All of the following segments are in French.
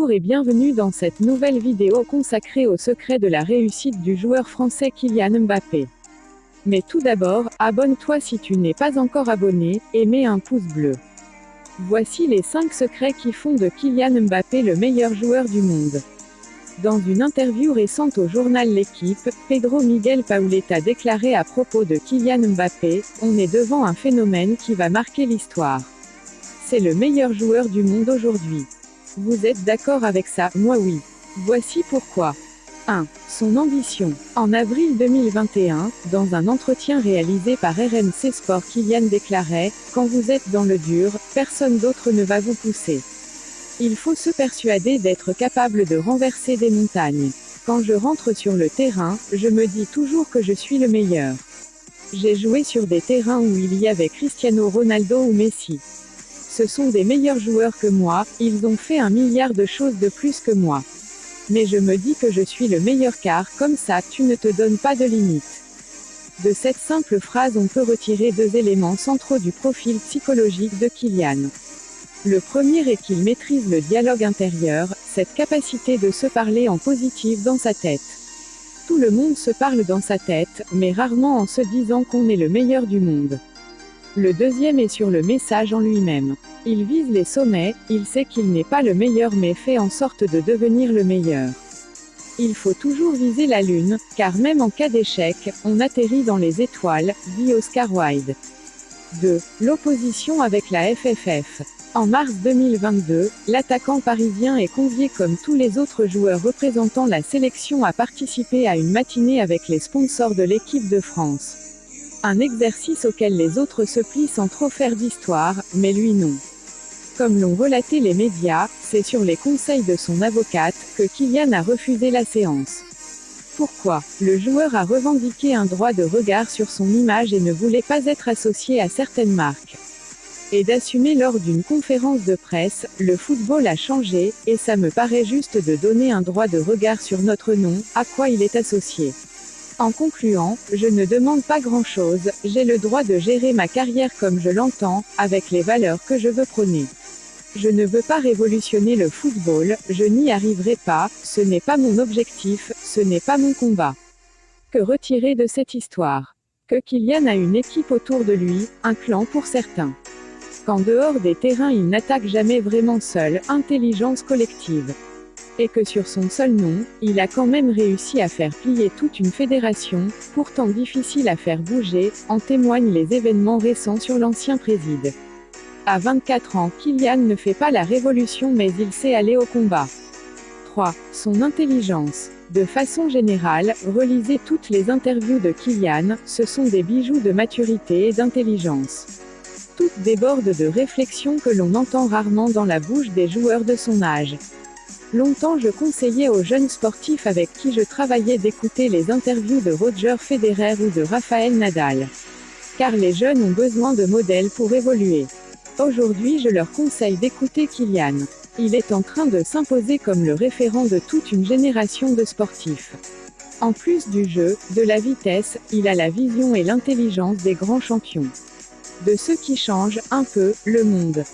Bonjour et bienvenue dans cette nouvelle vidéo consacrée au secret de la réussite du joueur français Kylian Mbappé. Mais tout d'abord, abonne-toi si tu n'es pas encore abonné, et mets un pouce bleu. Voici les 5 secrets qui font de Kylian Mbappé le meilleur joueur du monde. Dans une interview récente au journal L'Équipe, Pedro Miguel Pauleta déclarait à propos de Kylian Mbappé, « On est devant un phénomène qui va marquer l'histoire. C'est le meilleur joueur du monde aujourd'hui. » Vous êtes d'accord avec ça? Moi oui. Voici pourquoi. 1. Son ambition. En avril 2021, dans un entretien réalisé par RMC Sport, Kylian déclarait « Quand vous êtes dans le dur, personne d'autre ne va vous pousser. Il faut se persuader d'être capable de renverser des montagnes. Quand je rentre sur le terrain, je me dis toujours que je suis le meilleur. J'ai joué sur des terrains où il y avait Cristiano Ronaldo ou Messi. Ce sont des meilleurs joueurs que moi, ils ont fait 1 milliard de choses de plus que moi. Mais je me dis que je suis le meilleur car, comme ça, tu ne te donnes pas de limite. » De cette simple phrase on peut retirer 2 éléments centraux du profil psychologique de Kylian. Le premier est qu'il maîtrise le dialogue intérieur, cette capacité de se parler en positif dans sa tête. Tout le monde se parle dans sa tête, mais rarement en se disant qu'on est le meilleur du monde. Le deuxième est sur le message en lui-même. Il vise les sommets, il sait qu'il n'est pas le meilleur mais fait en sorte de devenir le meilleur. Il faut toujours viser la lune, car même en cas d'échec, on atterrit dans les étoiles, dit Oscar Wilde. 2. L'opposition avec la FFF. En mars 2022, l'attaquant parisien est convié comme tous les autres joueurs représentant la sélection à participer à une matinée avec les sponsors de l'équipe de France. Un exercice auquel les autres se plient sans trop faire d'histoire, mais lui non. Comme l'ont relaté les médias, c'est sur les conseils de son avocate que Kylian a refusé la séance. Pourquoi? Le joueur a revendiqué un droit de regard sur son image et ne voulait pas être associé à certaines marques. Et d'assumer lors d'une conférence de presse, le football a changé, et ça me paraît juste de donner un droit de regard sur notre nom, à quoi il est associé. En concluant, je ne demande pas grand-chose, j'ai le droit de gérer ma carrière comme je l'entends, avec les valeurs que je veux prôner. Je ne veux pas révolutionner le football, je n'y arriverai pas, ce n'est pas mon objectif, ce n'est pas mon combat. Que retirer de cette histoire? Que Kylian a une équipe autour de lui, un clan pour certains. Qu'en dehors des terrains il n'attaque jamais vraiment seul, intelligence collective. Et que sur son seul nom, il a quand même réussi à faire plier toute une fédération, pourtant difficile à faire bouger, en témoignent les événements récents sur l'ancien préside. À 24 ans, Kylian ne fait pas la révolution mais il sait aller au combat. 3. Son intelligence. De façon générale, relisez toutes les interviews de Kylian, ce sont des bijoux de maturité et d'intelligence. Toutes débordent de réflexions que l'on entend rarement dans la bouche des joueurs de son âge. Longtemps je conseillais aux jeunes sportifs avec qui je travaillais d'écouter les interviews de Roger Federer ou de Rafael Nadal. Car les jeunes ont besoin de modèles pour évoluer. Aujourd'hui je leur conseille d'écouter Kylian. Il est en train de s'imposer comme le référent de toute une génération de sportifs. En plus du jeu, de la vitesse, il a la vision et l'intelligence des grands champions. De ceux qui changent, un peu, le monde.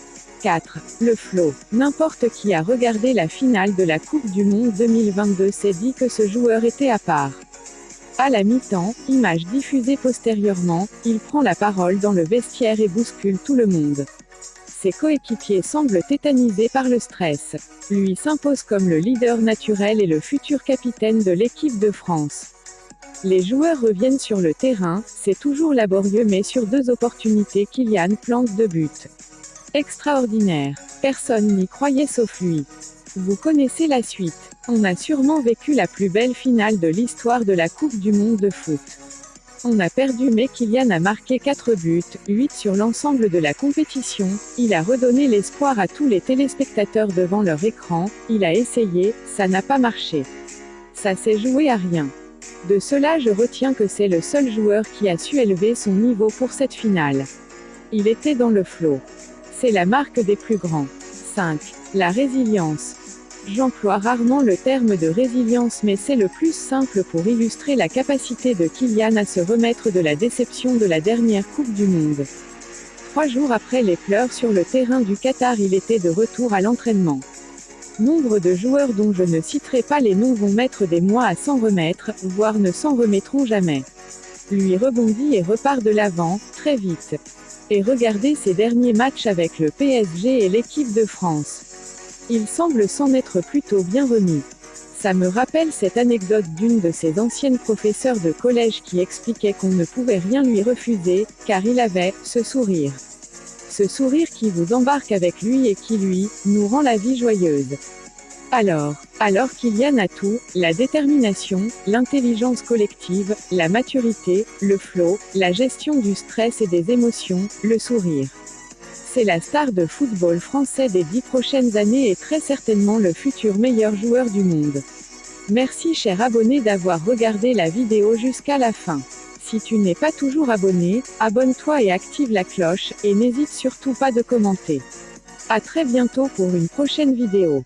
4. Le flow. N'importe qui a regardé la finale de la Coupe du Monde 2022 s'est dit que ce joueur était à part. À la mi-temps, image diffusée postérieurement, il prend la parole dans le vestiaire et bouscule tout le monde. Ses coéquipiers semblent tétanisés par le stress. Lui s'impose comme le leader naturel et le futur capitaine de l'équipe de France. Les joueurs reviennent sur le terrain, c'est toujours laborieux mais sur 2 opportunités Kylian plante 2 buts. Extraordinaire. Personne n'y croyait sauf lui. Vous connaissez la suite. On a sûrement vécu la plus belle finale de l'histoire de la Coupe du Monde de foot. On a perdu mais Kylian a marqué 4 buts, 8 sur l'ensemble de la compétition, il a redonné l'espoir à tous les téléspectateurs devant leur écran, il a essayé, ça n'a pas marché. Ça s'est joué à rien. De cela je retiens que c'est le seul joueur qui a su élever son niveau pour cette finale. Il était dans le flow. C'est la marque des plus grands. 5. La résilience. J'emploie rarement le terme de résilience mais c'est le plus simple pour illustrer la capacité de Kylian à se remettre de la déception de la dernière Coupe du Monde. 3 jours après les pleurs sur le terrain du Qatar, il était de retour à l'entraînement. Nombre de joueurs dont je ne citerai pas les noms vont mettre des mois à s'en remettre, voire ne s'en remettront jamais. Lui rebondit et repart de l'avant, très vite. Et regardez ses derniers matchs avec le PSG et l'équipe de France. Il semble s'en être plutôt bien remis. Ça me rappelle cette anecdote d'une de ses anciennes professeurs de collège qui expliquait qu'on ne pouvait rien lui refuser, car il avait ce sourire. Ce sourire qui vous embarque avec lui et qui nous rend la vie joyeuse. Alors Kylian a tout, la détermination, l'intelligence collective, la maturité, le flow, la gestion du stress et des émotions, le sourire. C'est la star de football français des 10 prochaines années et très certainement le futur meilleur joueur du monde. Merci cher abonné d'avoir regardé la vidéo jusqu'à la fin. Si tu n'es pas toujours abonné, abonne-toi et active la cloche, et n'hésite surtout pas de commenter. À très bientôt pour une prochaine vidéo.